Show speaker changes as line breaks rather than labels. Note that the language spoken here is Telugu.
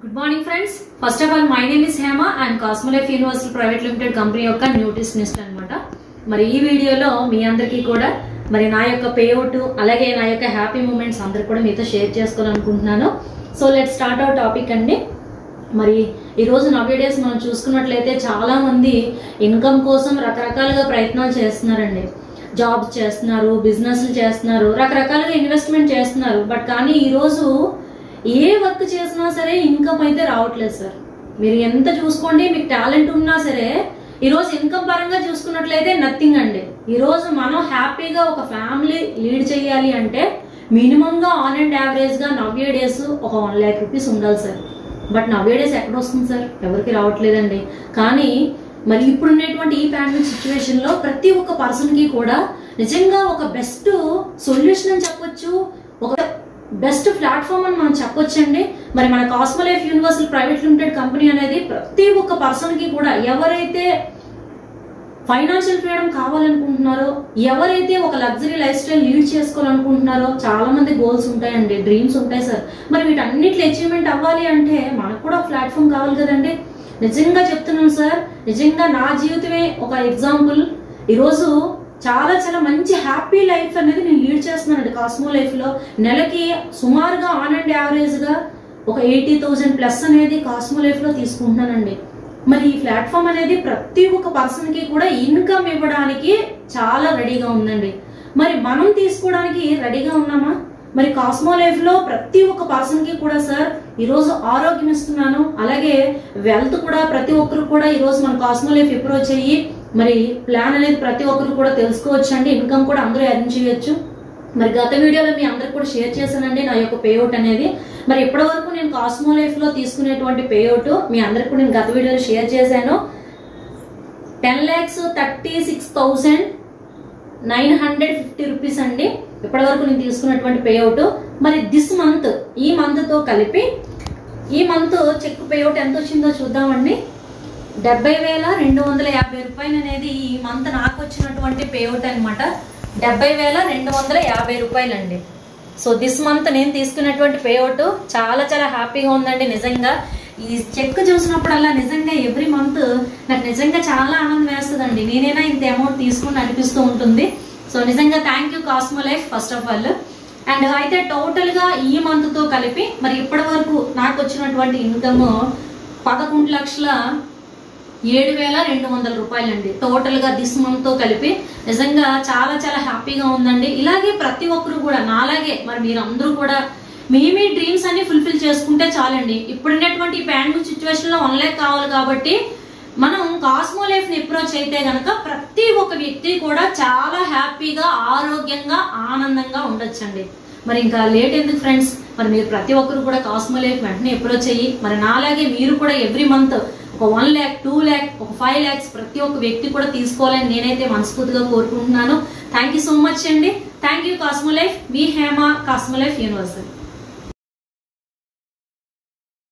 Good morning friends. First of all, my name is Hema and Cosmolife Universal Private Limited Company యొక్క న్యూట్రిషనిస్ట్ అన్నమాట. మరి ఈ వీడియోలో మీ అందరికీ కూడా మరి నా యొక్క పేఅవుట్ అలాగే నా యొక్క హ్యాపీ మూమెంట్స్ అందరూ కూడా మీతో షేర్ చేసుకోవాలనుకుంటున్నాను. So let's start our topic అండి. మరి ఈ రోజు నవ్వేడేస్ మనం చూసుకున్నట్లయితే చాలా మంది ఇన్కమ్ కోసం రకరకాలుగా ప్రయత్నాలు చేస్తున్నారండి. జాబ్స్ చేస్తున్నారు, బిజినెస్లు చేస్తున్నారు, రకరకాలుగా ఇన్వెస్ట్మెంట్ చేస్తున్నారు. బట్ కానీ ఈరోజు ఏ వర్క్ చేసినా సరే ఇన్కమ్ అయితే రావట్లేదు సార్. మీరు ఎంత చూసుకోండి, మీకు టాలెంట్ ఉన్నా సరే ఈరోజు ఇన్కమ్ పరంగా చూసుకున్నట్లయితే నథింగ్ అండి. ఈరోజు మనం హ్యాపీగా ఒక ఫ్యామిలీ లీడ్ చేయాలి అంటే మినిమంగా ఆన్ అండ్ యావరేజ్ గా నవ్వే డేస్ ఒక 1 lakh రూపీస్ ఉండాలి సార్. బట్ నవ్వే డేస్ ఎక్కడ వస్తుంది సార్? ఎవరికి రావట్లేదండి. కానీ మరి ఇప్పుడున్నటువంటి ఈ పాండమిక్ సిచ్యువేషన్ లో ప్రతి ఒక్క పర్సన్ కి కూడా నిజంగా ఒక బెస్ట్ సొల్యూషన్ అని చెప్పొచ్చు, ఒక బెస్ట్ ప్లాట్ఫామ్ అని మనం చెప్పొచ్చండి. మరి మన Cosmolife universal private limited company అనేది ప్రతి ఒక్క పర్సన్ కి కూడా ఎవరైతే ఫైనాన్షియల్ ఫ్రీడమ్ కావాలనుకుంటున్నారో, ఎవరైతే ఒక లగ్జరీ లైఫ్ స్టైల్ లీడ్ చేసుకోవాలనుకుంటున్నారో, చాలా మంది గోల్స్ ఉంటాయండి, డ్రీమ్స్ ఉంటాయి సార్. మరి వీటన్నిటిలో అచీవ్మెంట్ అవ్వాలి అంటే మనకు కూడా ప్లాట్ఫామ్ కావాలి కదండి. నిజంగా చెప్తున్నాను సార్, నిజంగా నా జీవితమే ఒక ఎగ్జాంపుల్. ఈరోజు చాలా చాలా మంచి హ్యాపీ లైఫ్ అనేది నేను లీడ్ చేస్తున్నానండి కాస్మో లైఫ్ లో. నెలకి సుమారుగా ఆన్ అండ్ యావరేజ్ గా ఒక 80,000 ప్లస్ అనేది కాస్మో లైఫ్ లో తీసుకుంటున్నానండి. మరి ఈ ప్లాట్ఫామ్ అనేది ప్రతి ఒక్క పర్సన్ కి కూడా ఇన్కమ్ ఇవ్వడానికి చాలా రెడీగా ఉందండి. మరి మనం తీసుకోవడానికి రెడీగా ఉన్నామా? మరి కాస్మో లైఫ్ లో ప్రతి ఒక్క పర్సన్ కి కూడా సార్ ఈరోజు ఆరోగ్యం ఇస్తున్నాను, అలాగే వెల్త్ కూడా ప్రతి ఒక్కరు కూడా ఈరోజు మన కాస్మో లైఫ్ అప్రోచ్ అయ్యి మరి ప్లాన్ అనేది ప్రతి ఒక్కరు కూడా తెలుసుకోవచ్చు అండి. ఇన్కమ్ కూడా అందరూ ఎర్న్ చేయొచ్చు. మరి గత వీడియోలో మీ అందరికి కూడా షేర్ చేశానండి నా యొక్క పేఅవుట్ అనేది. మరి ఇప్పటి వరకు నేను కాస్మో లైఫ్ లో తీసుకునేటువంటి పేఅవుట్ మీ అందరికి కూడా నేను గత వీడియోలో షేర్ చేశాను. 10,36,950 రూపీస్ అండి ఇప్పటి వరకు నేను తీసుకున్నటువంటి పేఅవుట్. మరి దిస్ మంత్, ఈ మంత్ తో కలిపి ఈ మంత్ చెక్ పేఅవుట్ ఎంత వచ్చిందో చూద్దామండి. 70,250 రూపాయలు అనేది ఈ మంత్ నాకు వచ్చినటువంటి పేఅవుట్ అనమాట. 70,250 రూపాయలు అండి. సో దిస్ మంత్ నేను తీసుకున్నటువంటి పేఅవుట్ చాలా చాలా హ్యాపీగా ఉందండి. నిజంగా ఈ చెక్ చూసినప్పుడల్లా నిజంగా ఎవ్రీ మంత్ నాకు నిజంగా చాలా ఆనందం వేస్తుందండి. నేనైనా ఇంత అమౌంట్ తీసుకుని అనిపిస్తూ ఉంటుంది. సో నిజంగా thank you cosmo life first of all. And అయితే టోటల్ గా ఈ మంత్ తో కలిపి మరి ఇప్పటి వరకు నాకు వచ్చినటువంటి ఇన్కమ్ 11,07,200 రూపాయలు అండి టోటల్ గా దిస్ మంత్ తో కలిపి. నిజంగా చాలా చాలా హ్యాపీగా ఉందండి. ఇలాగే ప్రతి ఒక్కరు కూడా నాలాగే మరి మీరు అందరూ కూడా మీ డ్రీమ్స్ అన్ని ఫుల్ఫిల్ చేసుకుంటే చాలండి. ఇప్పుడున్నటువంటి ఈ పాండమిక్ సిచ్యువేషన్ లో 1 lakh కావాలి కాబట్టి మనం కాస్మో లైఫ్ ని అప్రోచ్ అయితే గనక ప్రతి ఒక్క వ్యక్తి కూడా చాలా హ్యాపీగా, ఆరోగ్యంగా, ఆనందంగా ఉండొచ్చండి. మరి ఇంకా లేట్ ఎందుకు ఫ్రెండ్స్? మరి మీరు ప్రతి ఒక్కరు కూడా కాస్మో లైఫ్ వెంటనే అప్రోచ్ అయ్యి మరి నాలాగే మీరు కూడా ఎవ్రీ మంత్ ఒక 1 lakh, 2 lakh, ఒక 5 lakhs ప్రతి ఒక్క వ్యక్తి కూడా తీసుకోవాలని నేనైతే మనస్ఫూర్తిగా కోరుకుంటున్నాను. థ్యాంక్ యూ సో మచ్ అండి. Thank you cosmo life. Me Hema, cosmo life universal.